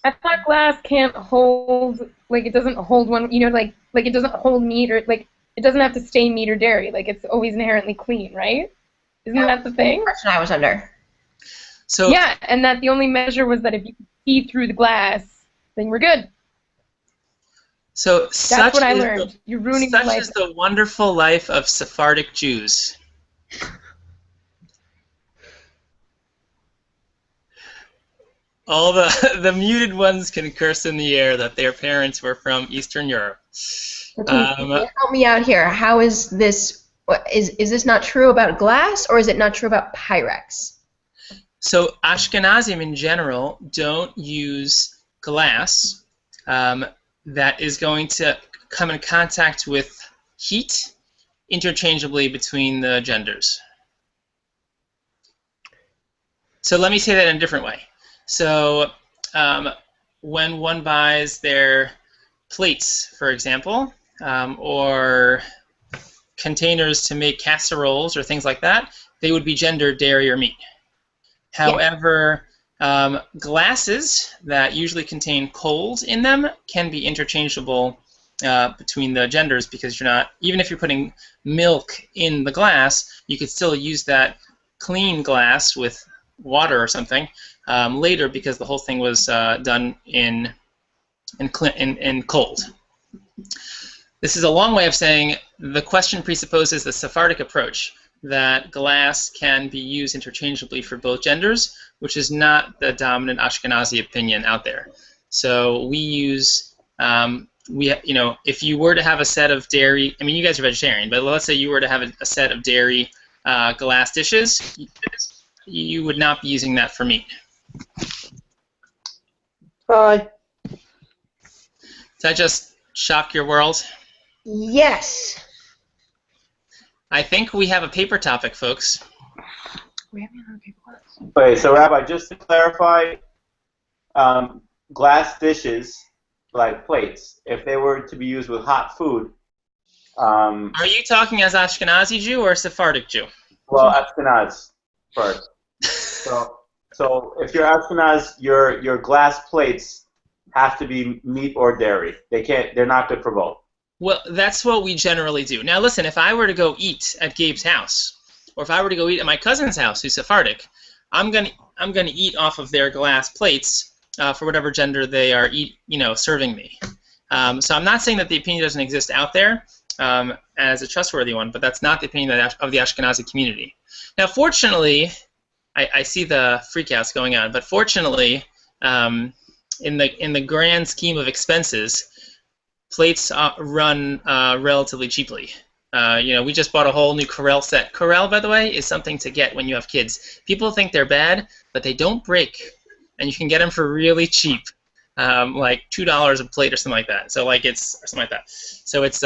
I thought glass can't hold, like it doesn't hold one, like it doesn't hold meat or like it doesn't have to stain meat or dairy. Like it's always inherently clean, right? Isn't That that the was the thing? impression I was under. So, Yeah, and that the only measure was that if you could see through the glass, then we're good. so That's such what I is learned. You're ruining my such life. is the wonderful life of Sephardic Jews. All the muted ones can curse in the air that their parents were from Eastern Europe. Can you help me out here? How is this? Is this not true about glass, or is it not true about Pyrex? So Ashkenazim in general don't use glass that is going to come in contact with heat interchangeably between the genders. So let me say that in a different way. So when one buys their plates, for example, or containers to make casseroles or things like that, they would be gendered dairy or meat. However, glasses that usually contain cold in them can be interchangeable between the genders, because you're not, even if you're putting milk in the glass, you could still use that clean glass with water or something later, because the whole thing was done in cold. This is a long way of saying the question presupposes the Sephardic approach, that glass can be used interchangeably for both genders, which is not the dominant Ashkenazi opinion out there. So we use, if you were to have a set of dairy, I mean, you guys are vegetarian, but let's say you were to have a set of dairy glass dishes, you would not be using that for meat. Hi. Does that just shock your world? Yes. I think we have a paper topic, folks. We have another paper. Okay, so Rabbi, just to clarify, glass dishes, like plates, if they were to be used with hot food, Are you talking as Ashkenazi Jew or Sephardic Jew? well, Ashkenaz first. So if you're Ashkenaz, your glass plates have to be meat or dairy. They're not good for both. Well, that's what we generally do. Now, listen, if I were to go eat at Gabe's house, or if I were to go eat at my cousin's house, who's Sephardic, I'm gonna eat off of their glass plates for whatever gender they are serving me. So I'm not saying that the opinion doesn't exist out there as a trustworthy one, but that's not the opinion of the Ashkenazi community. Now, fortunately, I see the freakouts going on, but fortunately, in the grand scheme of expenses, plates run relatively cheaply. We just bought a whole new Corelle set. Corelle, by the way, is something to get when you have kids. People think they're bad, but they don't break, and you can get them for really cheap, like $2 a plate or something like that. So it's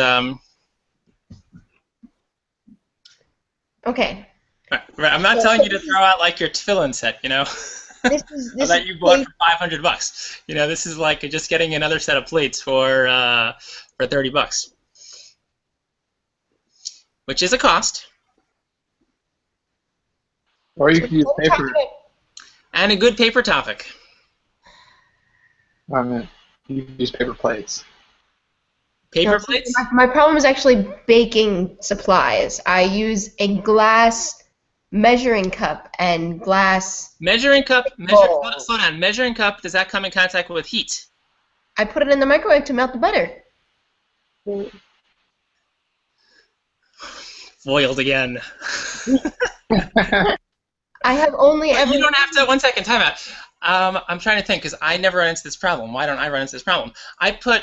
Okay. I'm not telling you to throw out like your Tefillin set, This that you bought for $500. This is like just getting another set of plates for $30, which is a cost. Or you can use paper. And a good paper topic. I mean, you can use paper plates. Paper plates? My problem is actually baking supplies. I use a glass measuring cup and glass. Measuring cup. Slow down. Measuring cup. Does that come in contact with heat? I put it in the microwave to melt the butter. Foiled again. I have only ever. You don't have to. 1 second. Time out. I'm trying to think because I never run into this problem. Why don't I run into this problem?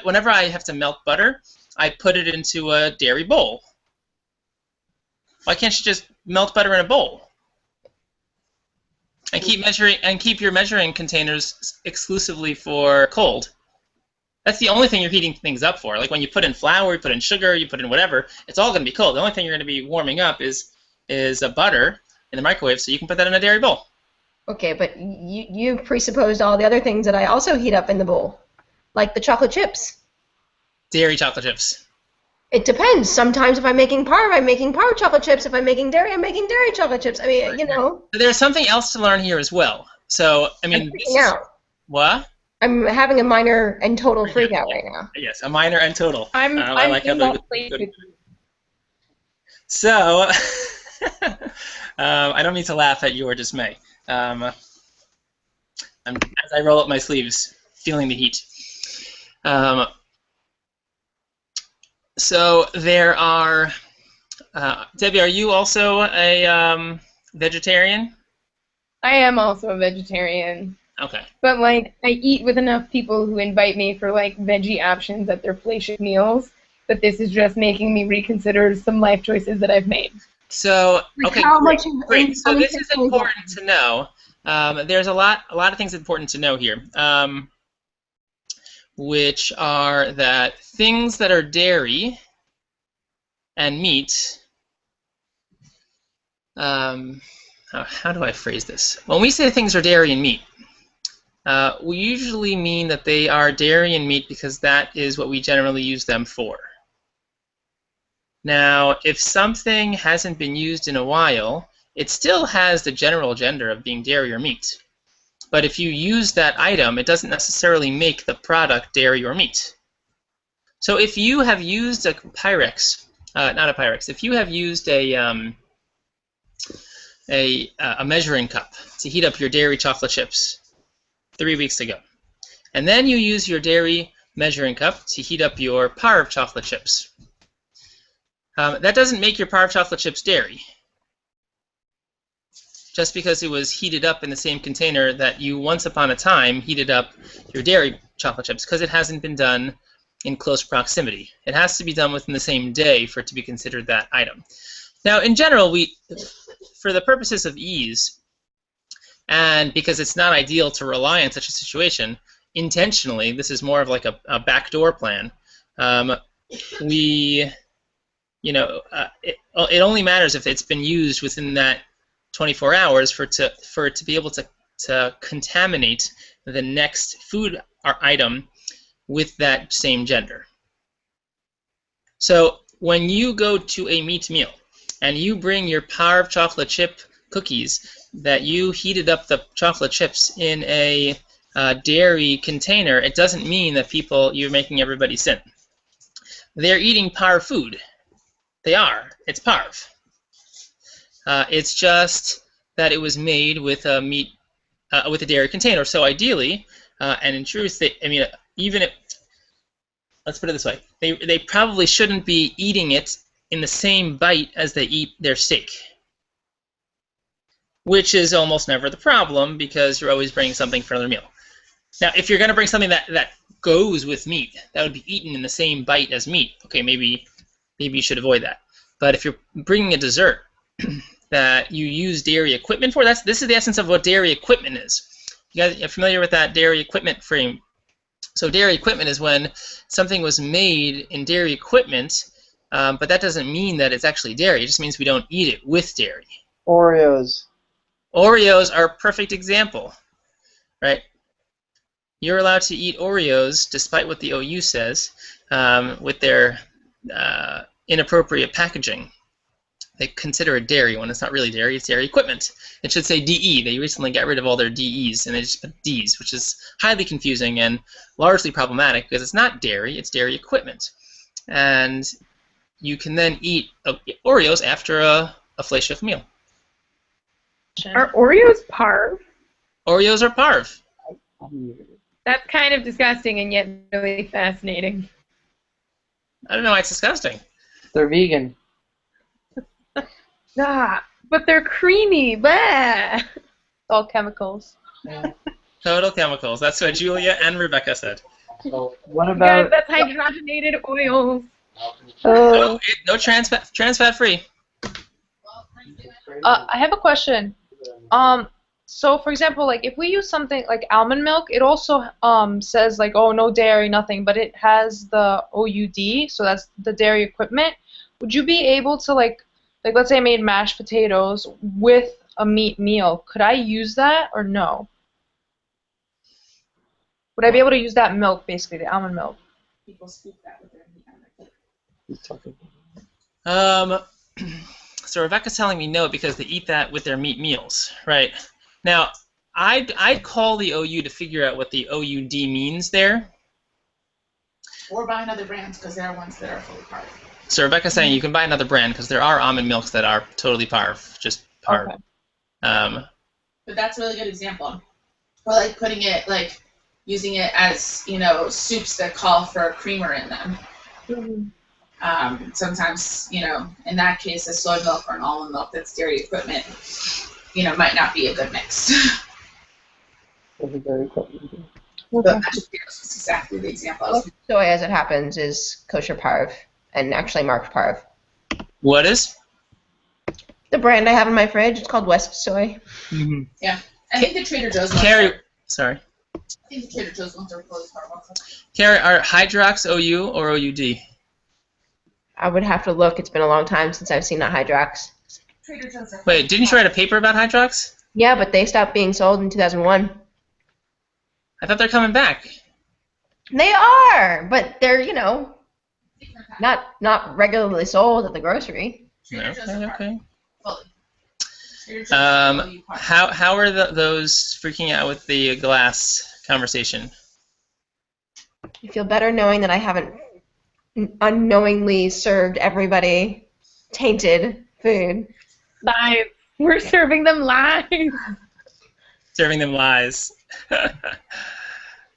Whenever I have to melt butter, I put it into a dairy bowl. Why can't you just melt butter in a bowl? And keep your measuring containers exclusively for cold. That's the only thing you're heating things up for. Like when you put in flour, you put in sugar, you put in whatever, it's all going to be cold. The only thing you're going to be warming up is a butter in the microwave, so you can put that in a dairy bowl. Okay, but you presupposed all the other things that I also heat up in the bowl, like the chocolate chips. Dairy chocolate chips. It depends. Sometimes if I'm making par chocolate chips. If I'm making dairy, I'm making dairy chocolate chips. I mean, There's something else to learn here as well. So, I mean, I'm freaking out. What? I'm having a minor and total freak out right now. Yes, a minor and total. I'm I like how in that place with you. So, I don't mean to laugh at your dismay. As I roll up my sleeves, feeling the heat. So there are. Debbie, are you also a vegetarian? I am also a vegetarian. Okay. But, like, I eat with enough people who invite me for, like, veggie options at their flagship meals that this is just making me reconsider some life choices that I've made. So, okay, How great, much is great. So this is unintentionally important to know. There's a lot of things important to know here, which are that things that are dairy and meat. How do I phrase this? When we say things are dairy and meat, we usually mean that they are dairy and meat because that is what we generally use them for. Now, if something hasn't been used in a while, it still has the general gender of being dairy or meat. But if you use that item, it doesn't necessarily make the product dairy or meat. So if you have used a Pyrex, not a Pyrex, if you have used a measuring cup to heat up your dairy chocolate chips 3 weeks ago, and then you use your dairy measuring cup to heat up your Parve chocolate chips, that doesn't make your Parve chocolate chips dairy. Just because it was heated up in the same container that you once upon a time heated up your dairy chocolate chips, because it hasn't been done in close proximity. It has to be done within the same day for it to be considered that item. Now, in general, for the purposes of ease, and because it's not ideal to rely on such a situation, intentionally, this is more of like a backdoor plan, it only matters if it's been used within that 24 hours for it to be able to contaminate the next food or item with that same gender. So when you go to a meat meal and you bring your Parve chocolate chip cookies that you heated up the chocolate chips in a dairy container, it doesn't mean that you're making everybody sin. They're eating Parve food. They are. It's Parve. It's just that it was made with a with a dairy container. So ideally, and in truth, let's put it this way, they probably shouldn't be eating it in the same bite as they eat their steak, which is almost never the problem because you're always bringing something for another meal. Now, if you're going to bring something that goes with meat, that would be eaten in the same bite as meat, okay, maybe you should avoid that. But if you're bringing a dessert that you use dairy equipment for, this is the essence of what dairy equipment is. You guys are familiar with that dairy equipment frame? So dairy equipment is when something was made in dairy equipment, but that doesn't mean that it's actually dairy. It just means we don't eat it with dairy. Oreos. Oreos are a perfect example, right? You're allowed to eat Oreos, despite what the OU says, with their inappropriate packaging. They consider it dairy when it's not really dairy, it's dairy equipment. It should say DE. They recently got rid of all their DEs and they just put Ds, which is highly confusing and largely problematic because it's not dairy, it's dairy equipment. And you can then eat Oreos after a flagship meal. Are Oreos Parve? Oreos are Parve. That's kind of disgusting and yet really fascinating. I don't know why it's disgusting. They're vegan. Ah, but they're creamy. Blah. All chemicals. Total chemicals. That's what Julia and Rebecca said. So what Guys, about that's hydrogenated oils. No trans fat free. I have a question. So for example, like if we use something like almond milk, it also says like, oh, no dairy, nothing, but it has the OUD, so that's the dairy equipment. Would you be able to like let's say I made mashed potatoes with a meat meal, could I use that or no? Would I be able to use that milk, basically, the almond milk? People speak that with their meat. he's talking? So Rebecca's telling me no because they eat that with their meat meals, right? Now, I'd call the OU to figure out what the OUD means there. Or buy another brand because there are ones that are fully parv. So Rebecca's saying you can buy another brand because there are almond milks that are totally parv, just parv. Okay. But that's a really good example. Or like putting it, like using it as, soups that call for creamer in them. Sometimes, in that case, a soy milk or an almond milk that's dairy equipment, might not be a good mix. But mashed potatoes was exactly the example I was Soy, as it happens, is kosher parv and actually marked parv. What is? The brand I have in my fridge, it's called West Soy. Mm-hmm. Yeah. I think the Trader Joe's ones Carrie, are, sorry. I think the Trader Joe's ones are fully parv. Carrie, are Hydrox OU or OUD? I would have to look. It's been a long time since I've seen a Hydrox. Trader Joe's are Wait, didn't you write a paper about Hydrox? Yeah, but they stopped being sold in 2001. I thought they're coming back. They are, but they're, not regularly sold at the grocery. Okay. Fully. Trader Joe's are fully parv. How are those freaking out with the glass conversation? I feel better knowing that I haven't unknowingly served everybody tainted food. Live. We're serving them live. Serving them lies.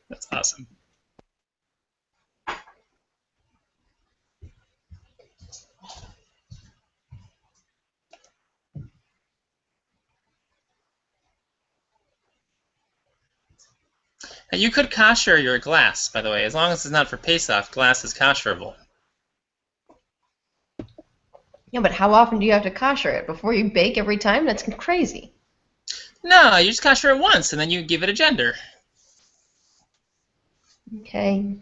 That's awesome. You could kosher your glass, by the way. As long as it's not for Pesach, glass is kosherable. Yeah, but how often do you have to kosher it? Before you bake every time? That's crazy. No, you just kosher it once, and then you give it a gender. Okay.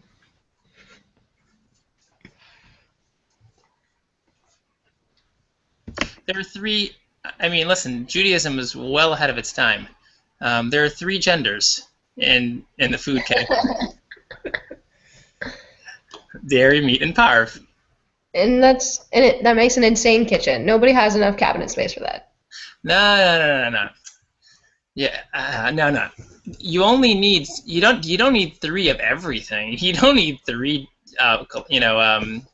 There are three. I mean, listen, Judaism is well ahead of its time. There are three genders in the food category: dairy, meat, and parv. And that makes an insane kitchen. Nobody has enough cabinet space for that. No. Yeah, no. You only need you don't need three of everything. You don't need three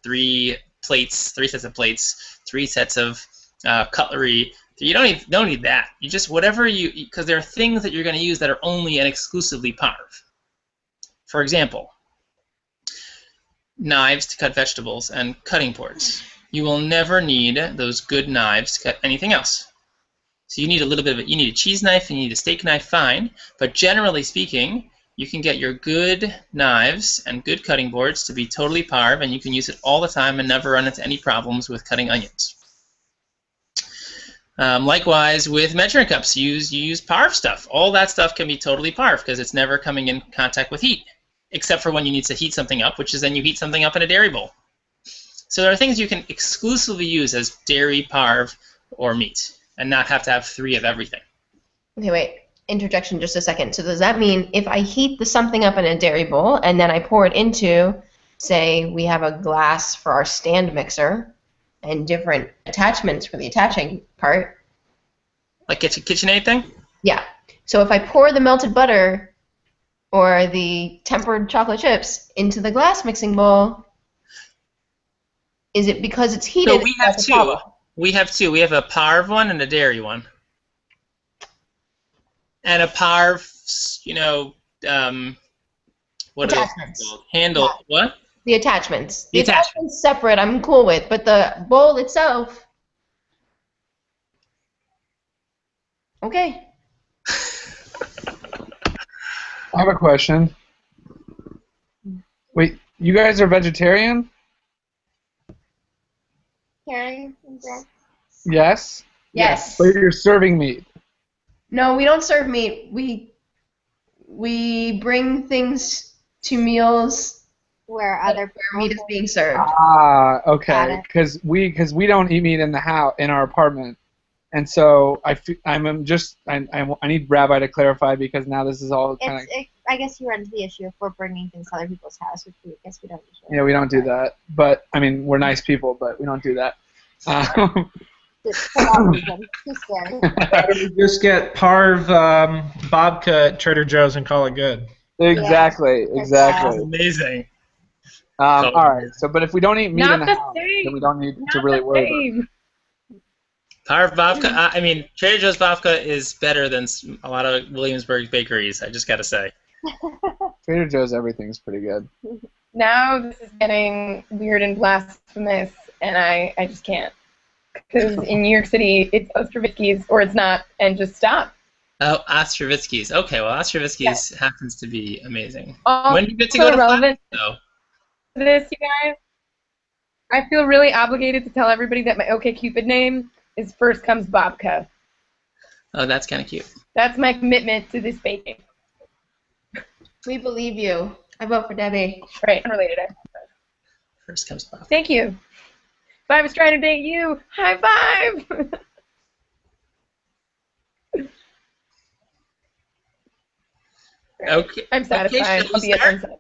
three plates, three sets of plates, three sets of cutlery. You don't need that. You just whatever because there are things that you're going to use that are only and exclusively parv. For example, knives to cut vegetables and cutting boards. You will never need those good knives to cut anything else. So you need a little bit of you need a cheese knife, you need a steak knife, fine. But generally speaking, you can get your good knives and good cutting boards to be totally parv, and you can use it all the time and never run into any problems with cutting onions. Likewise, with measuring cups, you use parv stuff. All that stuff can be totally parv because it's never coming in contact with heat, except for when you need to heat something up, which is then you heat something up in a dairy bowl. So there are things you can exclusively use as dairy, parv, or meat, and not have to have three of everything. Okay, wait. Interjection just a second. So does that mean if I heat something up in a dairy bowl and then I pour it into, say, we have a glass for our stand mixer and different attachments for the attaching part? Like KitchenAid thing? Yeah. So if I pour the melted butter or the tempered chocolate chips into the glass mixing bowl, is it because it's heated? So we have two. We have two. We have a parv one and a dairy one. And a parv, what are those called? Handle, Yeah. what? The attachments. The The attachments separate, I'm cool with, but the bowl itself. Okay. I have a question. Wait, you guys are vegetarian? Karen? Yes? Yes. But you're serving meat. No, we don't serve meat. We bring things to meals where other where meat is being served. Ah, Got okay. it. Because we don't eat meat in the house in our apartment, and so I need Rabbi to clarify because now this is all kind of I guess you run into the issue if we're bringing things to other people's house, which I guess we don't usually. we don't do that. But I mean we're nice people, but we don't do that. For that reason. Too scary. Why don't we just get Parv babka at Trader Joe's and call it good? Exactly. Exactly. Amazing. All right. So, but if we don't eat meat Not in the the house, same. then we don't need to Not really the worry about it. same. Parv babka. I mean, Trader Joe's babka is better than a lot of Williamsburg bakeries. I just gotta say. Trader Joe's everything's pretty good. Now this is getting weird and blasphemous, and I just can't. Because in New York City, it's Ostrovitsky's or it's not, and just stop. Oh, Ostrovitsky's. Okay, well, Ostrovitsky's happens to be amazing. Also When do you get to go to relevant class, though? to this, you guys, I feel really obligated to tell everybody that my OkCupid name is First Comes Babka. Oh, that's kind of cute. That's my commitment to this baking. We believe you. I vote for Debbie. Right, unrelated. First comes babka. Thank you. If I was trying to date you, high five! Okay. I'm satisfied. Okay, shall we I'll be start? unsatisfied.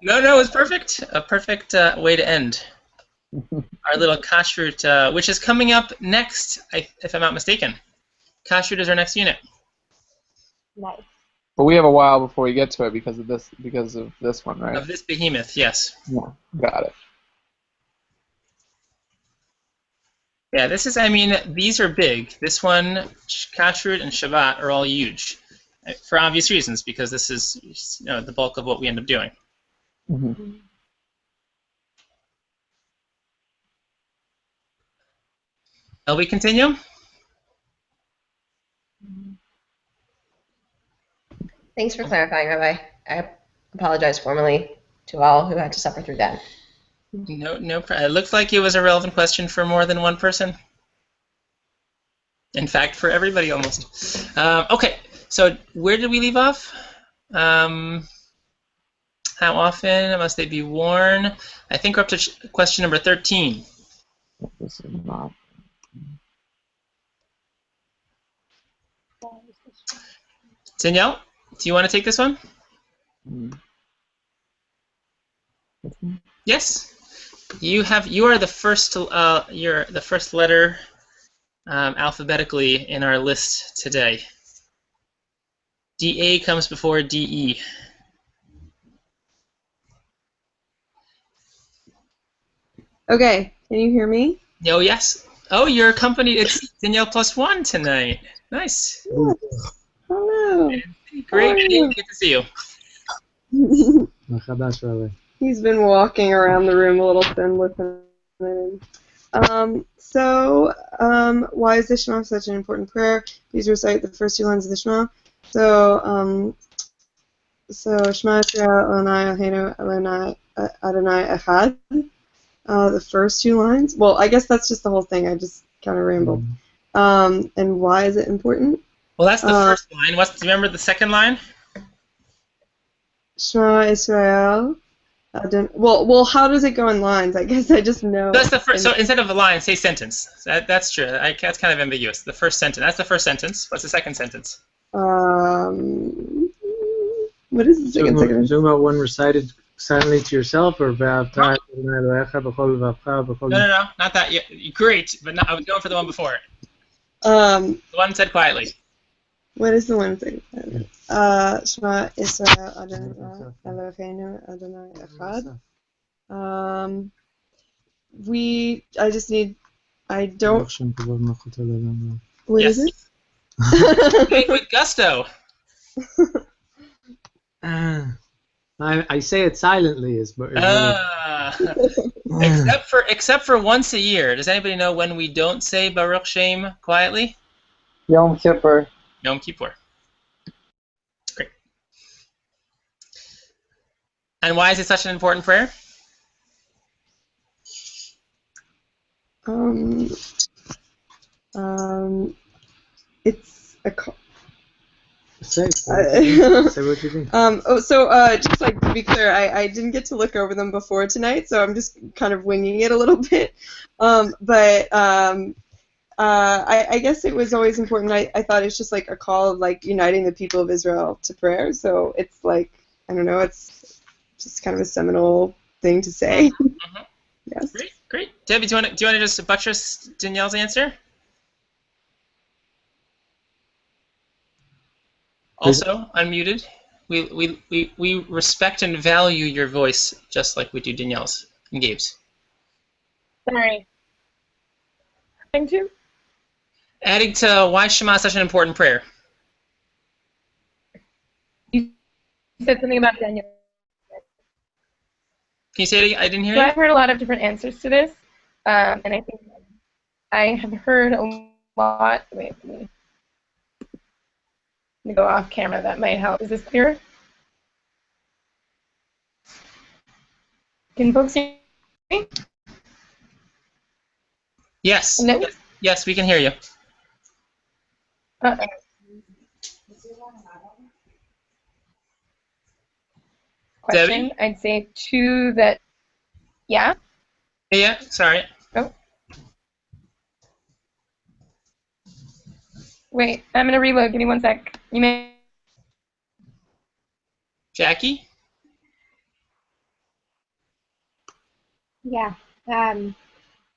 No, it's perfect. A perfect way to end our little kashrut, which is coming up next, if I'm not mistaken. Kashrut is our next unit. Nice. But we have a while before we get to it because of this one, right? Of this behemoth, yes. Yeah, got it. Yeah, this is, I mean, these are big. This one, kashrut and Shabbat are all huge. For obvious reasons, because this is the bulk of what we end up doing. Mm-hmm. Shall we continue? Thanks for clarifying, Rabbi. I apologize formally to all who had to suffer through that. No, it looks like it was a relevant question for more than one person. In fact, for everybody almost. Okay, so where did we leave off? How often must they be worn? I think we're up to question number 13. This is not. Danielle, do you want to take this one? Yes. You are the first. You're the first letter alphabetically in our list today. DA comes before DE. Okay, can you hear me? Oh yes. Oh, you're accompanied. It's Danielle +1 tonight. Nice. Hello. Great. Good to see you. He's been walking around the room a little thin, listening. Why is the Shema such an important prayer? Please recite the first two lines of the Shema. So Shema Yisrael Adonai Eloheinu Adonai Echad. The first two lines. Well, I guess that's just the whole thing. I just kind of rambled. And why is it important? Well, that's the first line. Do you remember the second line? Shema Israel. Well, how does it go in lines? I guess I just know. That's the first. So instead of a line, say sentence. That's true. That's kind of ambiguous. The first sentence. That's the first sentence. What's the second sentence? What is the second sentence? Talking about one recited silently to yourself, or No, not that. Great, but no, I was going for the one before it. The one said quietly. What is the one thing? Shema Israel Adonai Eloheinu Adonai Echad. I don't. What is it? Wait with gusto. I say it silently, Except for once a year. Does anybody know when we don't say Baruch Shem quietly? Yom Kippur. Yom Kippur. Great. And why is it such an important prayer? It's a. Say what you think. Just like to be clear, I didn't get to look over them before tonight, so I'm just kind of winging it a little bit. I guess it was always important. I thought it's just like a call of like uniting the people of Israel to prayer. So it's like, I don't know, it's just kind of a seminal thing to say. Mm-hmm. Yes. Great. Debbie, do you want to just buttress Danielle's answer? Also unmuted. We respect and value your voice just like we do Danielle's and Gabe's. Sorry. Thank you. Adding to why Shema is such an important prayer. You said something about Daniel. Can you say it again? I didn't hear So you. I've heard a lot of different answers to this, and I think I have heard a lot. Wait, let me go off camera. That might help. Is this clearer? Can folks hear me? Yes. No? Yes, we can hear you. Uh-oh. Question. Debbie? I'd say two that. Yeah. Yeah. Sorry. Oh. Wait, I'm gonna reload. Give me 1 sec. You may. Jackie? Yeah.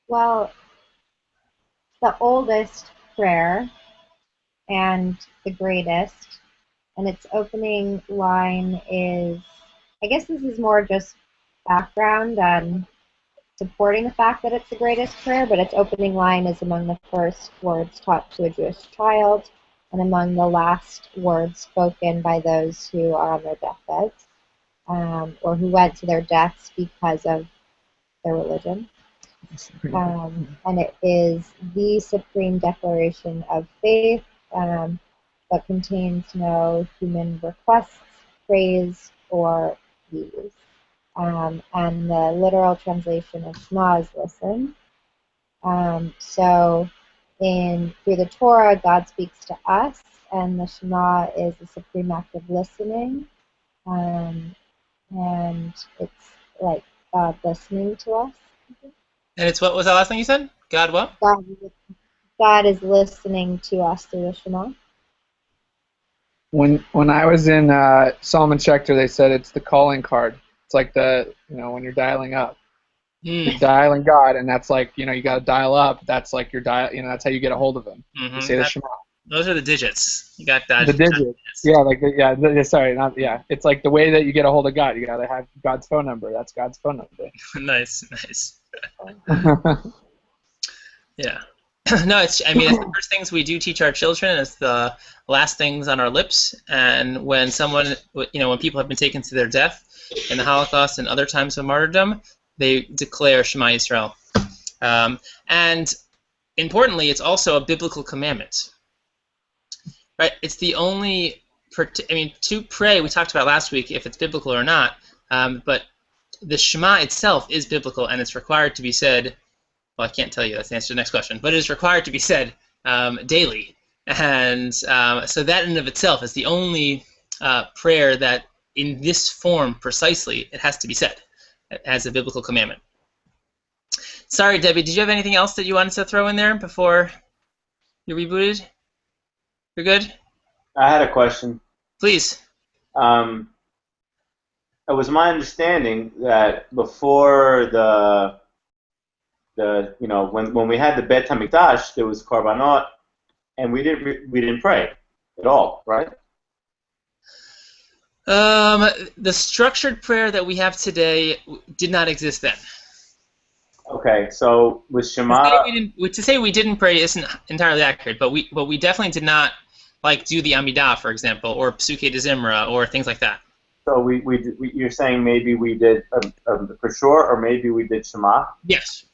Well, the oldest prayer and the greatest, and its opening line is, I guess this is more just background and supporting the fact that it's the greatest prayer, but its opening line is among the first words taught to a Jewish child and among the last words spoken by those who are on their deathbeds, or who went to their deaths because of their religion. And it is the supreme declaration of faith, but contains no human requests, praise, or pleas. And the literal translation of Shema is listen. So through the Torah, God speaks to us, and the Shema is the supreme act of listening. And it's like God listening to us. And it's what was the last thing you said? God what? God is listening to us through the Shema. When I was in Solomon Schechter, they said it's the calling card. It's like when you're dialing up. You're dialing God, and that's like, you got to dial up. That's like your dial. That's how you get a hold of Him. Mm-hmm. You say the Shema. Those are the digits. You got that. The digits. Yeah, sorry, not yeah. It's like the way that you get a hold of God. You got to have God's phone number. That's God's phone number. Nice. Yeah. No, it's the first things we do teach our children. It's the last things on our lips. And when when people have been taken to their death in the Holocaust and other times of martyrdom, they declare Shema Yisrael. And importantly, it's also a biblical commandment. Right? It's the only, to pray, we talked about last week if it's biblical or not, but the Shema itself is biblical, and it's required to be said. Well, I can't tell you. That's the answer to the next question. But it is required to be said daily. And so that in and of itself is the only prayer that in this form precisely it has to be said as a biblical commandment. Sorry, Debbie, did you have anything else that you wanted to throw in there before you rebooted? You're good? I had a question. Please. It was my understanding that before when we had the Bet HaMikdash, there was Korbanot, and we didn't pray at all, right? The structured prayer that we have today did not exist then. Okay, so with Shema, to say we didn't pray isn't entirely accurate, but we definitely did not do the Amidah, for example, or Psukei de Zimra, or things like that. So you're saying maybe we did for sure, or maybe we did Shema? Yes.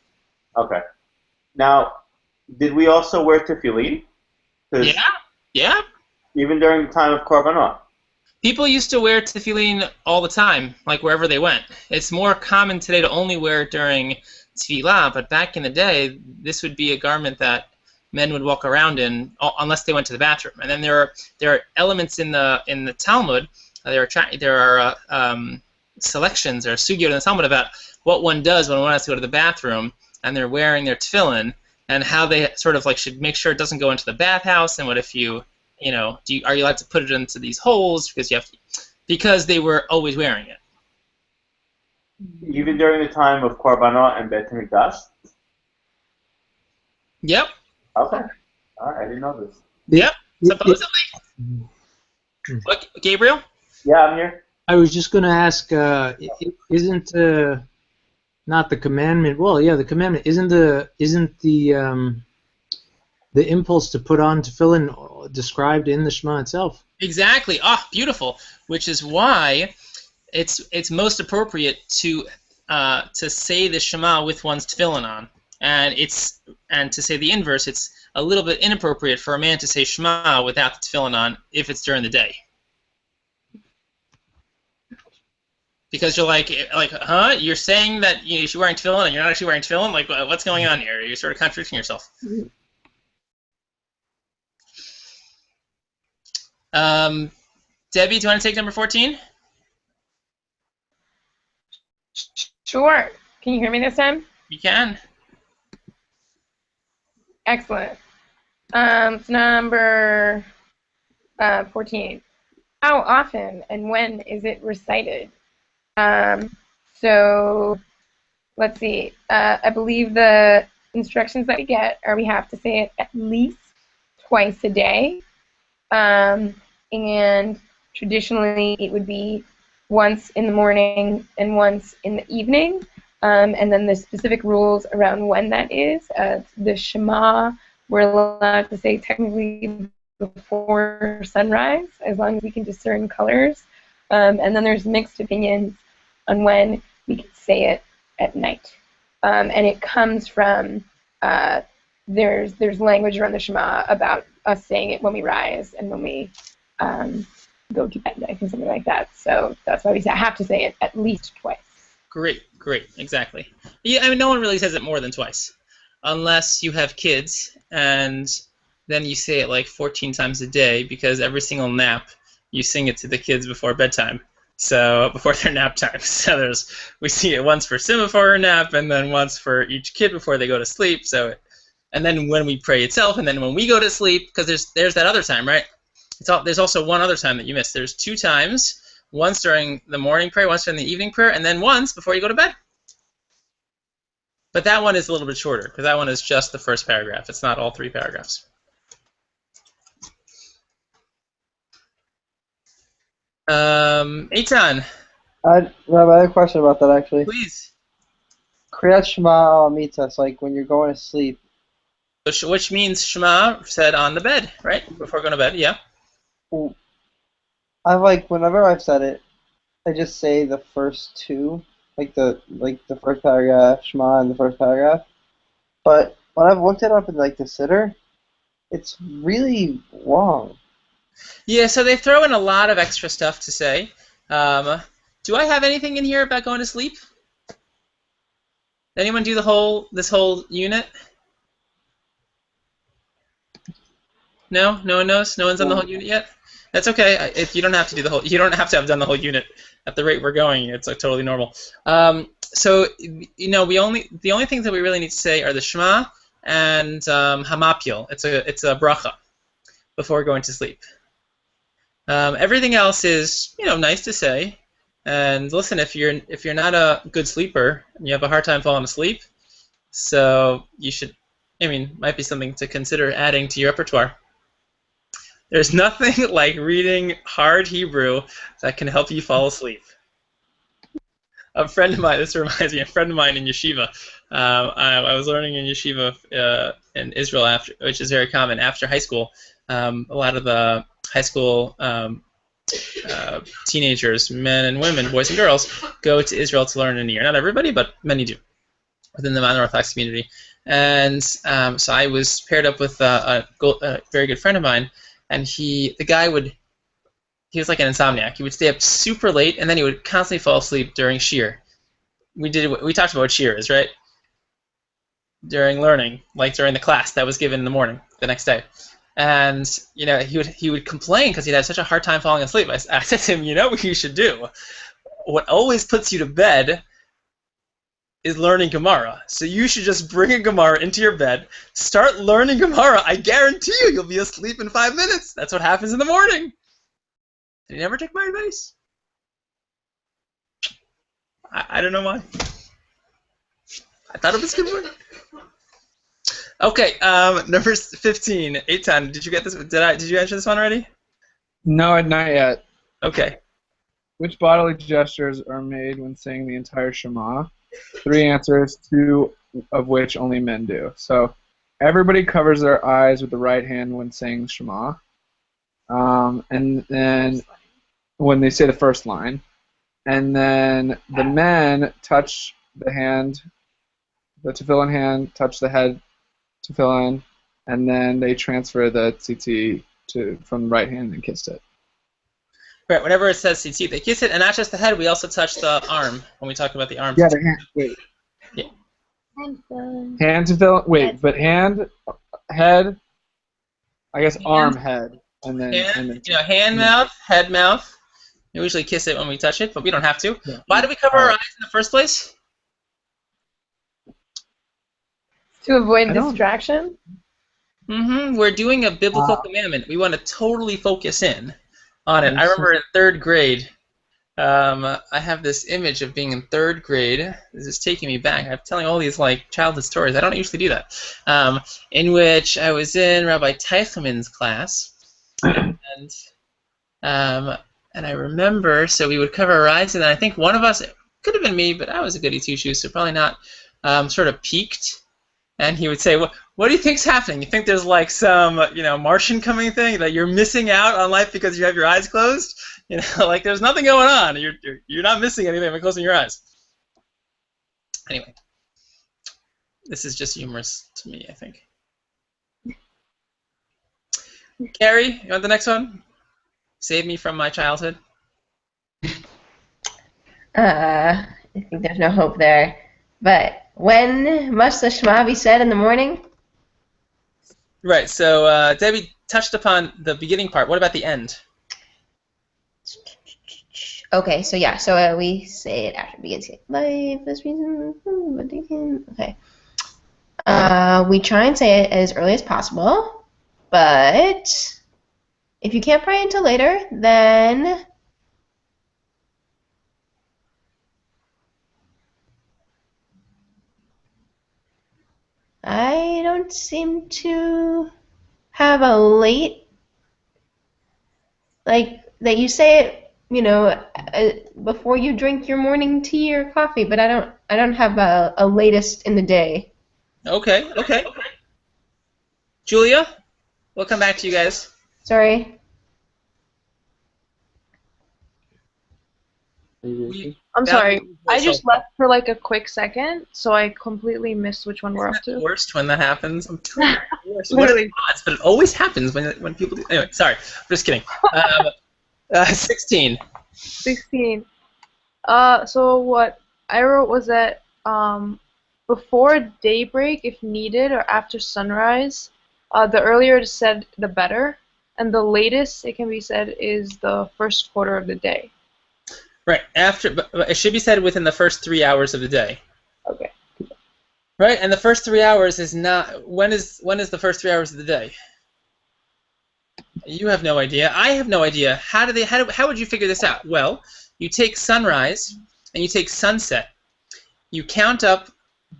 Okay. Now, did we also wear tefillin? Yeah. Even during the time of Korbanot. People used to wear tefillin all the time, wherever they went. It's more common today to only wear it during tefillah, but back in the day, this would be a garment that men would walk around in unless they went to the bathroom. And then there are elements in the Talmud. There are selections or sugyot in the Talmud about what one does when one has to go to the bathroom, and they're wearing their tefillin, and how they sort of should make sure it doesn't go into the bathhouse, and what if are you allowed to put it into these holes because they were always wearing it. Even during the time of Korbanot and Bet HaMikdash? Yep. Okay. All right, I didn't know this. Yep. Supposedly. What, Gabriel? Yeah, I'm here. I was just going to ask, isn't not the commandment? Well, yeah, the commandment isn't the impulse to put on tefillin described in the Shema itself? Exactly. Ah, beautiful. Which is why it's most appropriate to say the Shema with one's tefillin on, and to say the inverse, it's a little bit inappropriate for a man to say Shema without the tefillin on if it's during the day. Because you're like, huh? You're saying that you're wearing tefillin and you're not actually wearing tefillin? Like, what's going on here? You're sort of contradicting yourself. Debbie, do you want to take number 14? Sure. Can you hear me this time? You can. Excellent. It's number 14. How often and when is it recited? So let's see. I believe the instructions that we get are we have to say it at least twice a day. And traditionally it would be once in the morning and once in the evening. And then the specific rules around when that is. The Shema, we're allowed to say technically before sunrise, as long as we can discern colors. And then there's mixed opinions on when we can say it at night. And it comes from, there's language around the Shema about us saying it when we rise and when we go to bed, I think something like that. So that's why we have to say it at least twice. Great, exactly. Yeah, I mean, no one really says it more than twice, unless you have kids, and then you say it like 14 times a day, because every single nap you sing it to the kids before bedtime, so before their nap time. So we sing it once for Sim before her nap, and then once for each kid before they go to sleep. So, and then when we pray itself, and then when we go to sleep, because there's that other time, right? There's also one other time that you missed. There's 2 times. Once during the morning prayer, once during the evening prayer, and then once before you go to bed. But that one is a little bit shorter, because that one is just the first paragraph. It's not all 3 paragraphs. Eitan. Rabbi, I have a question about that, actually. Please. Kriyat Shema Mitzvah, it's like when you're going to sleep. Which means Shema said on the bed, right? Before going to bed, yeah. Whenever I've said it, I just say the first 2, like the first paragraph, Shema, and the first paragraph. But when I've looked it up in the Siddur, it's really long. Yeah, so they throw in a lot of extra stuff to say. Do I have anything in here about going to sleep? Anyone do this whole unit? No? No one knows? No one's done the whole unit yet? That's okay. If you don't have to do you don't have to have done the whole unit at the rate we're going. It's totally normal. So the only things that we really need to say are the Shema and Hamapil. It's a bracha before going to sleep. Everything else is nice to say. And listen, if you're not a good sleeper and you have a hard time falling asleep, so you should. Might be something to consider adding to your repertoire. There's nothing like reading hard Hebrew that can help you fall asleep. A friend of mine, this reminds me, a friend of mine in yeshiva, I was learning in yeshiva in Israel, which is very common, after high school. A lot of the high school teenagers, men and women, boys and girls, go to Israel to learn in a year. Not everybody, but many do, within the modern Orthodox community. And so I was paired up with a very good friend of mine, and he was like an insomniac. He would stay up super late, and then he would constantly fall asleep during shir. We talked about what shir is, right? During learning, like during the class that was given in the morning the next day. And he would complain because he'd have such a hard time falling asleep. I said to him, you know what you should do? What always puts you to bed is learning Gemara. So you should just bring a Gemara into your bed, start learning Gemara. I guarantee you'll be asleep in 5 minutes. That's what happens in the morning. Did you never take my advice? I don't know why. I thought it was good work. Okay, number 15, Eitan. Did you get this? Did you answer this one already? No, not yet. Okay. Which bodily gestures are made when saying the entire Shema? 3 answers, 2 of which only men do. So everybody covers their eyes with the right hand when saying Shema. And then when they say the first line. And then the men touch the hand, the tefillin hand, touch the head tefillin, and then they transfer the tzitzit from the right hand and kiss it. Right, whenever it says tzitzit, they kiss it, and not just the head, we also touch the arm when we talk about the arm. Yeah, the hand. Wait. Yeah. Hand tefillin. Wait, but hand, head, I guess hand, arm, head, and then. Hand, mouth, head, mouth. We usually kiss it when we touch it, but we don't have to. Yeah. Why do we cover our eyes in the first place? To avoid distraction? Mm-hmm. We're doing a biblical commandment. We want to totally focus in on it. I remember in 3rd grade, I have this image of being in 3rd grade. This is taking me back. I'm telling all these childhood stories. I don't usually do that. In which I was in Rabbi Teichmann's class, and I remember, so we would cover our eyes, and then I think one of us, it could have been me, but I was a goody two-shoes, so probably not, sort of peeked, and he would say, what do you think's happening? You think there's some, Martian coming thing, that you're missing out on life because you have your eyes closed? There's nothing going on. You're not missing anything by closing your eyes. Anyway, this is just humorous to me, I think. Carrie, you want the next one? Save me from my childhood. I think there's no hope there. But when must the Shema be said in the morning? Right, so Debbie touched upon the beginning part. What about the end? Okay, so yeah, so we say it after it begins. Life is reason. Okay. We try and say it as early as possible, but if you can't pray until later, then I don't seem to have a late, that you say it, before you drink your morning tea or coffee, but I don't have a latest in the day. Okay. Julia, we'll come back to you guys. Sorry. I'm sorry. I just left for a quick second, so I completely missed which one we're up to. It's the worst when that happens. I'm telling you, it's the worst. Odds, but it always happens when people do. Anyway, sorry. I'm just kidding. 16. 16. So what I wrote was that before daybreak, if needed, or after sunrise, the earlier it is said, the better, and the latest it can be said is the first quarter of the day. Right, but it should be said within the first 3 hours of the day. Okay. Right, and the first 3 hours is not. When is the first 3 hours of the day? You have no idea. I have no idea. How would you figure this out? Well, you take sunrise and you take sunset. You count up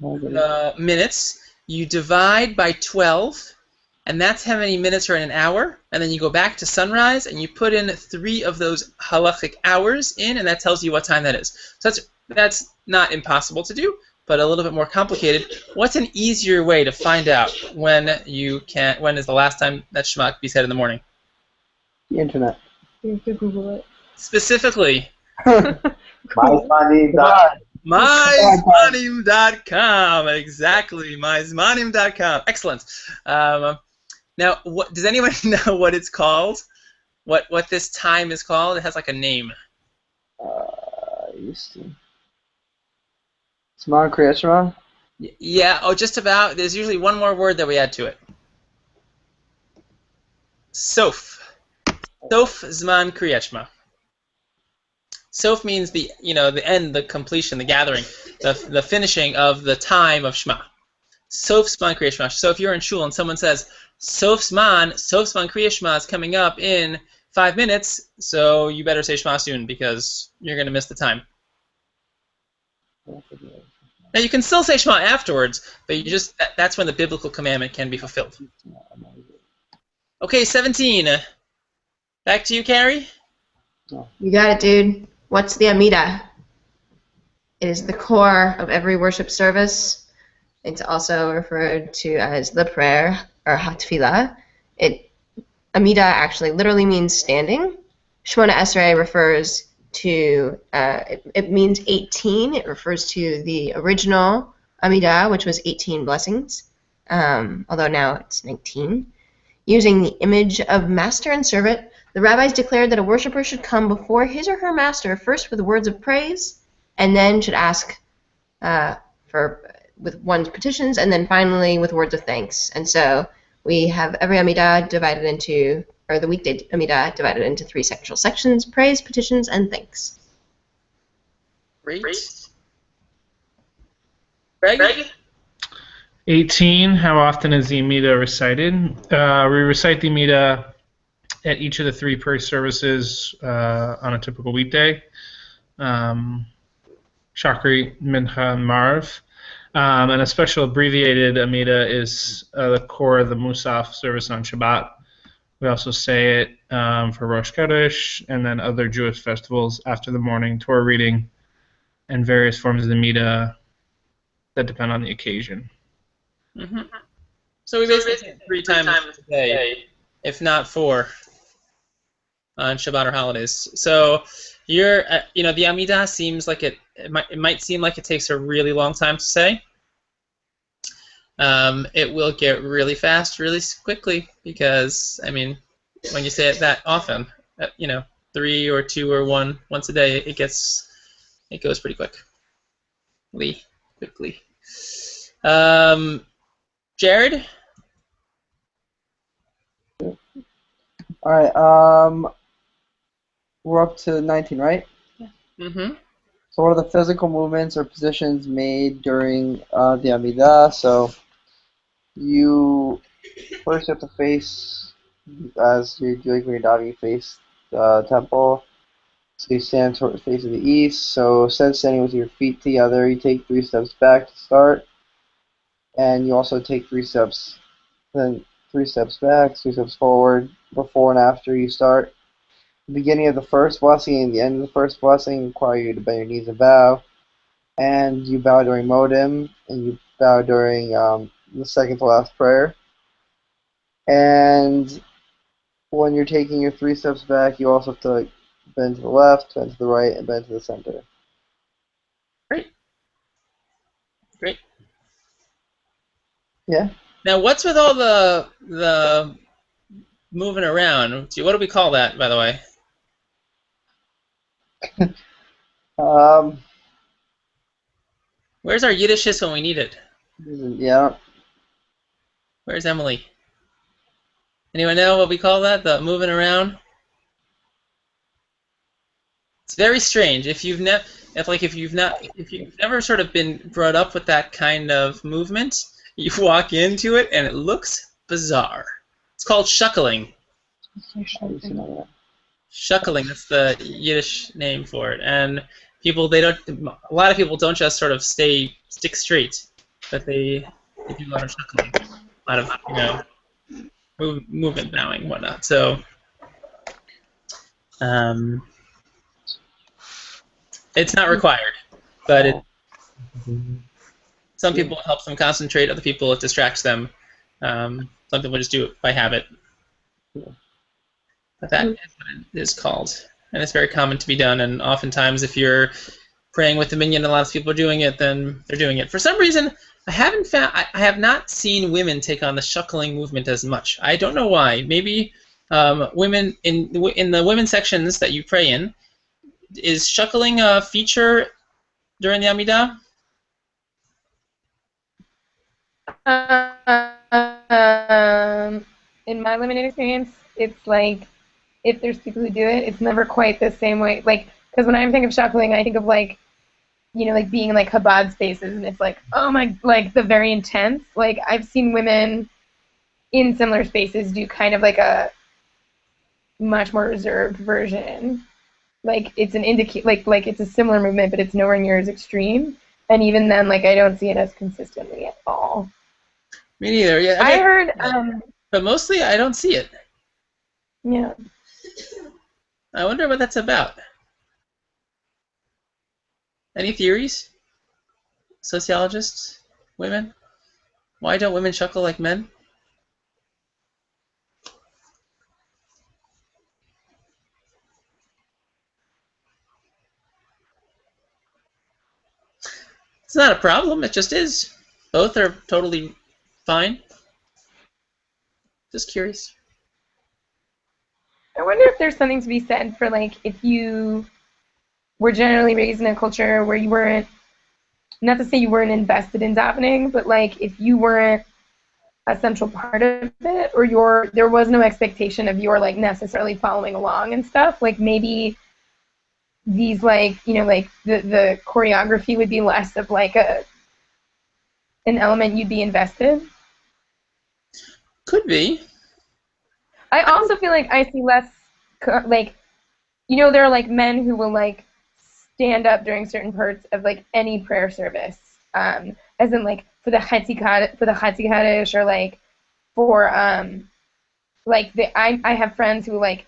the minutes. You divide by 12. And that's how many minutes are in an hour, and then you go back to sunrise, and you put in 3 of those halachic hours in, and that tells you what time that is. So that's not impossible to do, but a little bit more complicated. What's an easier way to find out when is the last time that Shema can be said in the morning? The internet. You can Google it. Specifically. MyZmanim.com. Exactly, MyZmanim.com. Excellent. Now, does anyone know what it's called? What this time is called? It has a name. Used to. Zman Kriyat Shema? Yeah, just about. There's usually one more word that we add to it. Sof. Sof Zman Kriyat Shema. Sof means the end, the completion, the gathering, the finishing of the time of Shema. Sof Zman Kriyat Shema. So if you're in shul and someone says, Sof Zman Kriyat Shema is coming up in 5 minutes, so you better say Shema soon because you're going to miss the time. Now you can still say Shema afterwards, but that's when the biblical commandment can be fulfilled. Okay, 17. Back to you, Carrie. You got it, dude. What's the Amida? It is the core of every worship service. It's also referred to as the prayer, or Hatfilah. Amida actually literally means standing. Shemona Esrei refers to, it means 18. It refers to the original Amida, which was 18 blessings, although now it's 19. Using the image of master and servant, the rabbis declared that a worshiper should come before his or her master first with words of praise, and then should ask with one's petitions, and then finally with words of thanks. And so we have every Amidah divided into, or the weekday Amidah divided into 3 sexual sections: praise, petitions, and thanks. Great. Greg? 18. How often is the Amida recited? We recite the Amida at each of the 3 prayer services on a typical weekday. Shachrit, Mincha, and Marv. And a special abbreviated Amida is the core of the Musaf service on Shabbat. We also say it for Rosh Chodesh and then other Jewish festivals after the morning Torah reading and various forms of the Amida that depend on the occasion. Mm-hmm. So we basically say it 3 times a day, if not 4, on Shabbat or holidays. So you're, the Amidah seems like it might seem like it takes a really long time to say. It will get really fast, really quickly, because when you say it that often, 3 or 2 or 1 once a day, it goes pretty quickly. Jared? All right. We're up to 19, right? Yeah. Mm-hmm. So what are the physical movements or positions made during the Amidah? So you first have to face, as you're doing when you're diving, you face the temple. So you stand toward the face of the east. So instead of standing with your feet together, you take 3 steps back to start. And you also take 3 steps, then 3 steps back, 3 steps forward, before and after you start. The beginning of the first blessing and the end of the first blessing require you to bend your knees and bow. And you bow during Modim, and you bow during the second to last prayer. And when you're taking your 3 steps back, you also have to bend to the left, bend to the right, and bend to the center. Great. Yeah. Now, what's with all the moving around? What do we call that, by the way? Where's our Yiddishist when we need it? Yeah. Where's Emily? Anyone know what we call that? The moving around? It's very strange. If you've never sort of been brought up with that kind of movement, you walk into it and it looks bizarre. It's called shuckling. Shuckling, that's the Yiddish name for it. And a lot of people don't just sort of stick straight, but they do a lot of shuckling, a lot of movement, bowing, and whatnot. So, it's not required, but some people it helps them concentrate, other people it distracts them. Some people just do it by habit. But that is what it is called. And it's very common to be done, and oftentimes if you're praying with the minyan and a lot of people are doing it, then they're doing it. For some reason, I have not seen women take on the shuckling movement as much. I don't know why. Maybe women in the women's sections that you pray in, is shuckling a feature during the Amidah? In my limited experience, it's like, if there's people who do it, it's never quite the same way. Like, because when I think of shuckling, I think of being in like Chabad spaces, and it's like, oh my, like the very intense. Like I've seen women in similar spaces do kind of like a much more reserved version. Like it's an like it's a similar movement, but it's nowhere near as extreme. And even then, like I don't see it as consistently at all. Me neither. Yeah, I heard. But mostly, I don't see it. Yeah. I wonder what that's about. Any theories? Sociologists? Women? Why don't women chuckle like men? It's not a problem, it just is. Both are totally fine. Just curious. I wonder if there's something to be said for, like, if you were generally raised in a culture where you weren't, not to say you weren't invested in davening, but, like, if you weren't a central part of it, or there was no expectation of your, like, necessarily following along and stuff, like, maybe these, like, you know, like, the choreography would be less of, like, an element you'd be invested. Could be. I also feel like I see less, like, you know, there are, like, men who will, like, stand up during certain parts of, like, any prayer service, as in, like, for the Chetzi Kaddish, or, like, for, like, I have friends who, like,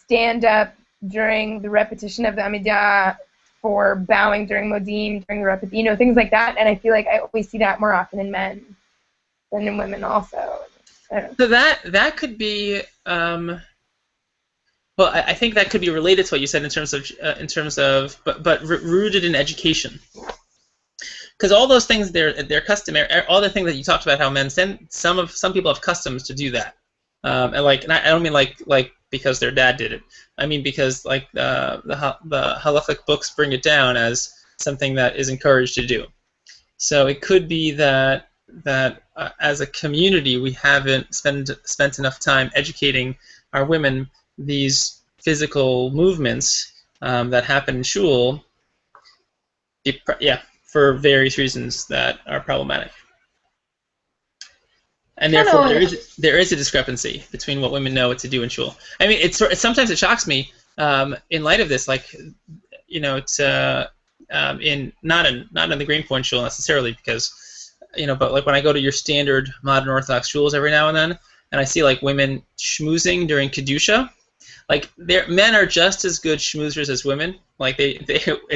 stand up during the repetition of the Amidah, for bowing during Modim, during the repetition, you know, things like that, and I feel like I always see that more often in men than in women also. So that could be, well, I think that could be related to what you said in terms of, but rooted in education. Because all those things, they're customary. All the things that you talked about, how men some people have customs to do that, and I don't mean like because their dad did it. I mean because, like, the halachic books bring it down as something that is encouraged to do. So it could be that as a community we haven't spent enough time educating our women these physical movements that happen in shul. Yeah, for various reasons that are problematic. And therefore, there is a discrepancy between what women know what to do in shul. I mean, sometimes it shocks me in light of this, like, you know, it's not in the Greenpoint shul necessarily, because, you know, but like when I go to your standard modern Orthodox shuls every now and then, and I see like women schmoozing during kedusha, like men are just as good schmoozers as women. Like they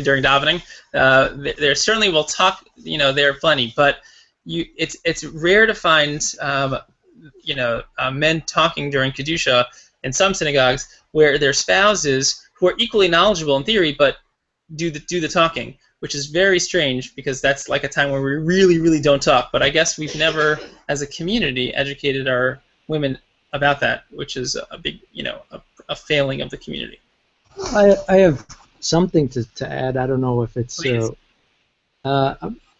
during davening, they certainly will talk. You know, there are plenty, but it's rare to find men talking during kedusha in some synagogues where their spouses, who are equally knowledgeable in theory, but do the talking, which is very strange, because that's like a time where we really, really don't talk. But I guess we've never, as a community, educated our women about that, which is a big, a failing of the community. I have something to add. I don't know if it's...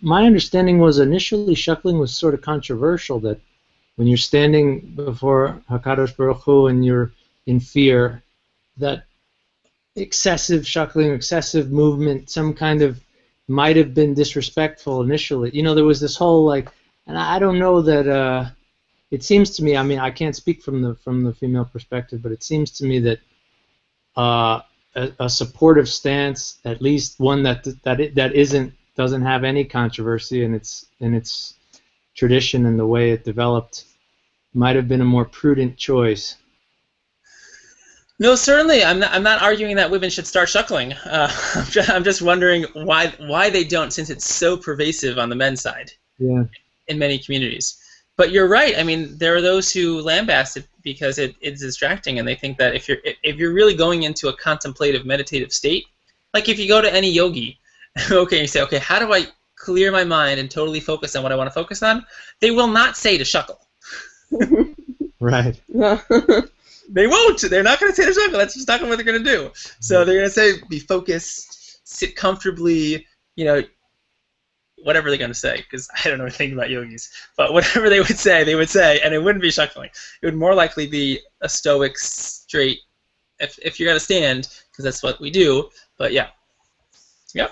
my understanding was initially shuckling was sort of controversial, that when you're standing before HaKadosh Baruch Hu and you're in fear, that excessive shuckling, excessive movement, some kind of might have been disrespectful initially. You know, there was this whole, like, and I don't know that... it seems to me, I mean, I can't speak from the female perspective, but it seems to me that a supportive stance, at least one that doesn't have any controversy in its tradition and the way it developed, might have been a more prudent choice. No, certainly, I'm not arguing that women should start shuckling. I'm just wondering why they don't, since it's so pervasive on the men's side. Yeah. In many communities. But you're right. I mean, there are those who lambast it because it's distracting, and they think that if you're really going into a contemplative, meditative state, like if you go to any yogi, okay, you say, okay, how do I clear my mind and totally focus on what I want to focus on? They will not say to shuckle. Right. They won't. They're not going to say to shuckle. That's just not what they're going to do. So they're going to say, be focused, sit comfortably, whatever they're going to say, because I don't know anything about yogis. But whatever they would say, and it wouldn't be shuckling. It would more likely be a stoic, straight, if you're going to stand, because that's what we do. But yeah. Yeah.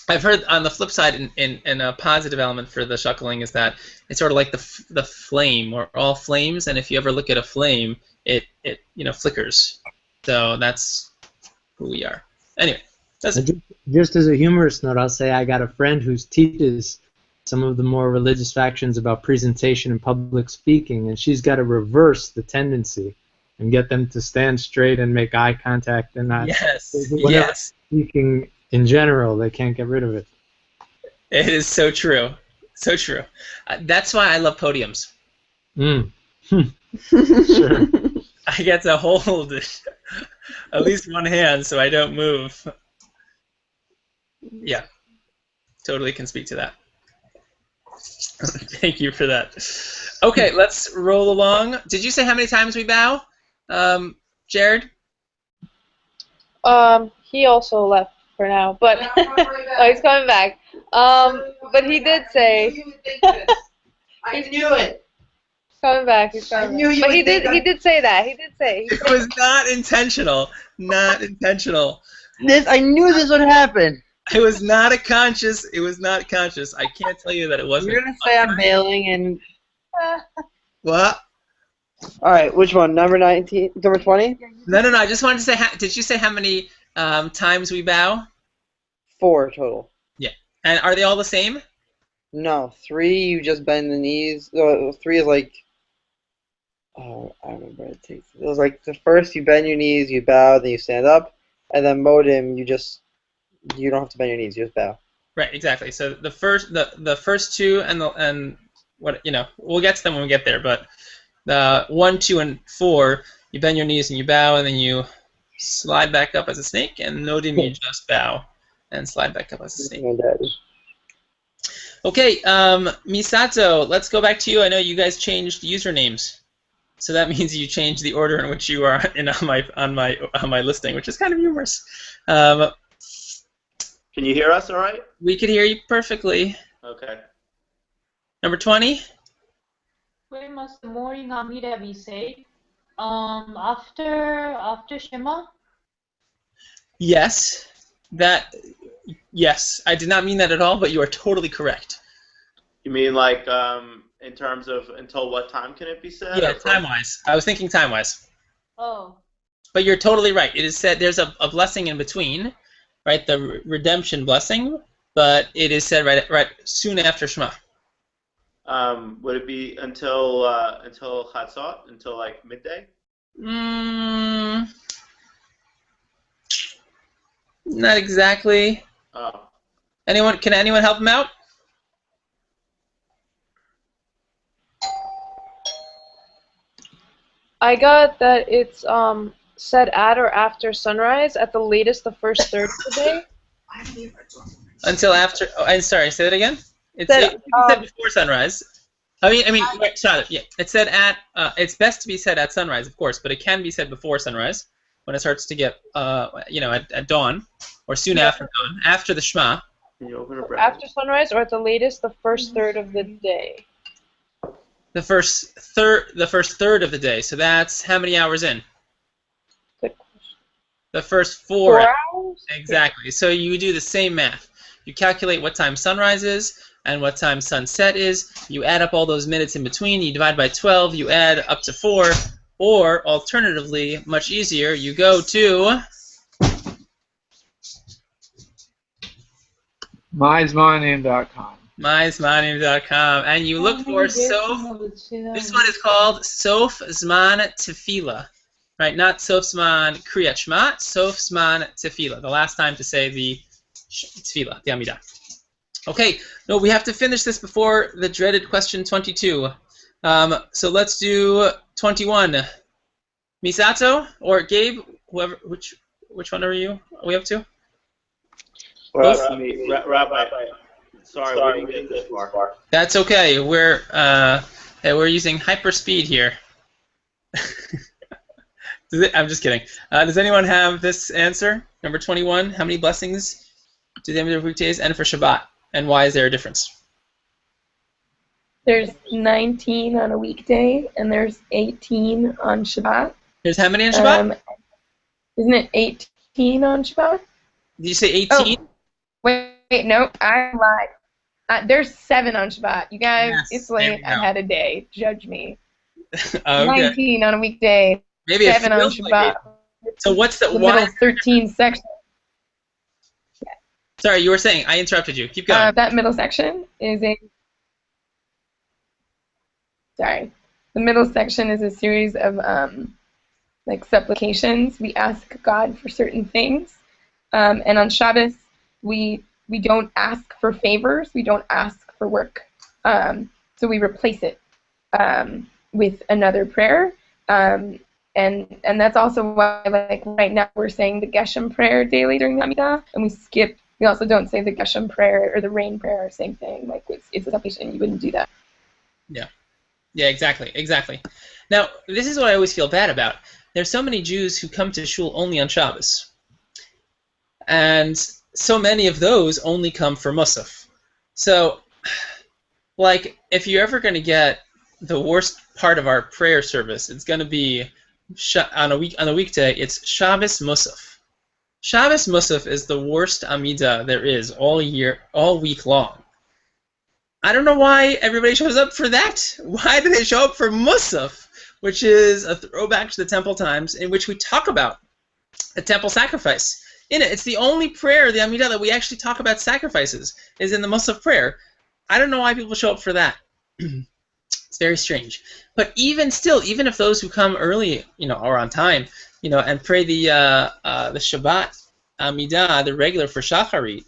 I've heard on the flip side, in a positive element for the shuckling, is that it's sort of like the flame. We're all flames, and if you ever look at a flame, it flickers. So that's who we are. Anyway. Just as a humorous note, I'll say I got a friend who teaches some of the more religious factions about presentation and public speaking, and she's got to reverse the tendency and get them to stand straight and make eye contact and not whenever speaking in general, they can't get rid of it. It is so true. So true. That's why I love podiums. Sure. I get to hold at least one hand so I don't move. Yeah. Totally can speak to that. Thank you for that. Okay, let's roll along. Did you say how many times we bow, Jared? He also left for now, but oh, he's coming back. But he did say. I knew it. He's coming back. He's coming back. But he did say that. He did say. It was not intentional. Not intentional. I knew this would happen. It was not a conscious. It was not conscious. I can't tell you that it wasn't. You're gonna say I'm bailing and. What? All right, which one? Number 19, number 20? No. I just wanted to say. Did you say how many times we bow? 4 total. Yeah. And are they all the same? No, 3 you just bend the knees. 3 is like. Oh, I remember what it takes. It was like the first you bend your knees, you bow, then you stand up, and then modem you don't have to bend your knees, you just bow. Right, exactly. So the first 2 and what we'll get to them when we get there, but the 1, 2, and 4 you bend your knees and you bow, and then you slide back up as a snake, and modem you just bow and slide back up as a snake. Okay, Misato, let's go back to you. I know you guys changed usernames, so that means you changed the order in which you are on my listing, which is kind of humorous. Can you hear us all right? We could hear you perfectly. Okay. Number 20. When must the morning Amida be said? After Shema? Yes. Yes. I did not mean that at all, but you are totally correct. You mean like in terms of until what time can it be said? Yeah, time-wise. I was thinking time-wise. Oh. But you're totally right. It is said there's a blessing in between, right? The redemption blessing, but it is said right soon after Shema. Would it be until Chatzot, until like midday? Not exactly. Oh. Can anyone help him out? I got that it's said at or after sunrise, at the latest the first third of the day. Until after. Oh, I'm sorry. Say that again. It said before sunrise. Sorry. Yeah. It said at. It's best to be said at sunrise, of course, but it can be said before sunrise when it starts to get, at dawn, or soon after dawn, after the Shema. After sunrise, or at the latest the first third of the day. The first third of the day. So that's how many hours in? Good question. The first 4 hours? Exactly. So you do the same math. You calculate what time sunrise is and what time sunset is. You add up all those minutes in between. You divide by 12. You add up to 4. Or, alternatively, much easier, you go to MyZmanim.com. MyZmanim.com, and you look for Sof. This one is called Sof Zman Tefillah, right? Not Sof Zman Kriyat Shema, Sof Zman Tefillah. The last time to say the Tefillah, the Amidah. Okay, no, we have to finish this before the dreaded question 22. So let's do 21. Misato or Gabe, whoever, which one are we up to? Rabbi. Sorry, we didn't get this far. That's okay. We're using hyperspeed here. I'm just kidding. Does anyone have this answer? Number 21. How many blessings do they have for weekdays and for Shabbat? And why is there a difference? There's 19 on a weekday, and there's 18 on Shabbat. There's how many on Shabbat? Isn't it 18 on Shabbat? Did you say 18? Oh, wait, no, I lied. There's 7 on Shabbat. You guys, yes, it's late. I had a day. Judge me. Okay. 19 on a weekday. Maybe 7 on Shabbat. Like so what's the middle 13 section? Yeah. Sorry, you were saying. I interrupted you. Keep going. That middle section is a. Sorry, the middle section is a series of like supplications. We ask God for certain things. And on Shabbos, we don't ask for favors. We don't ask for work. So we replace it with another prayer. And that's also why, like, right now we're saying the Geshem prayer daily during the Amidah, and we also don't say the Geshem prayer or the rain prayer, same thing. Like, it's a supplication, you wouldn't do that. Yeah. Yeah, exactly. Now, this is what I always feel bad about. There's so many Jews who come to shul only on Shabbos. And so many of those only come for Musaf. So, like, if you're ever going to get the worst part of our prayer service, it's going to be on a weekday. It's Shabbos Musaf. Shabbos Musaf is the worst Amidah there is all week long. I don't know why everybody shows up for that. Why do they show up for Musaf, which is a throwback to the temple times in which we talk about the temple sacrifice? In it, it's the only prayer, the Amidah, that we actually talk about sacrifices, is in the Musaf prayer. I don't know why people show up for that. It's very strange. But even still, even if those who come early, are on time, and pray the Shabbat Amidah, the regular for Shacharit,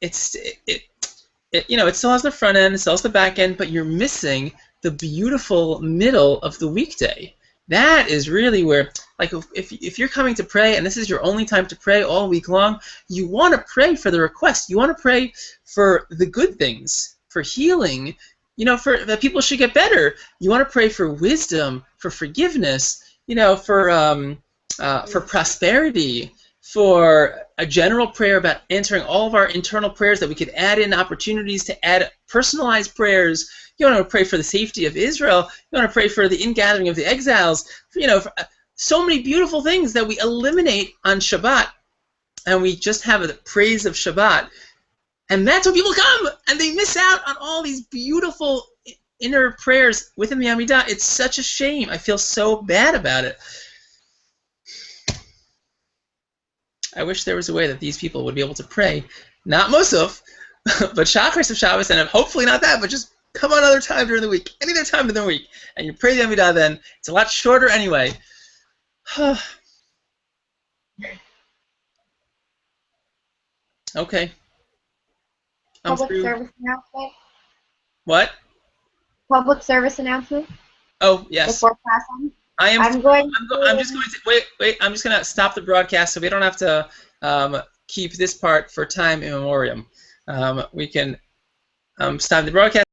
it still has the front end, it still has the back end, but you're missing the beautiful middle of the weekday. That is really where, like, if you're coming to pray and this is your only time to pray all week long, you want to pray for the request. You want to pray for the good things, for healing, for that people should get better. You want to pray for wisdom, for forgiveness, for prosperity, for a general prayer about answering all of our internal prayers, that we could add in opportunities to add personalized prayers. You want to pray for the safety of Israel. You want to pray for the ingathering of the exiles. For so many beautiful things that we eliminate on Shabbat, and we just have a praise of Shabbat. And that's when people come, and they miss out on all these beautiful inner prayers within the Amidah. It's such a shame. I feel so bad about it. I wish there was a way that these people would be able to pray, not Musaf, but Shacharis of Shabbos, and hopefully not that, but just come on another time during the week, any other time during the week, and you pray the Amidah then. It's a lot shorter anyway. Okay. Public service announcement? What? Public service announcement? Oh, yes. Before passing? I'm just going to wait. I'm just going to stop the broadcast so we don't have to keep this part for time in memoriam. We can stop the broadcast.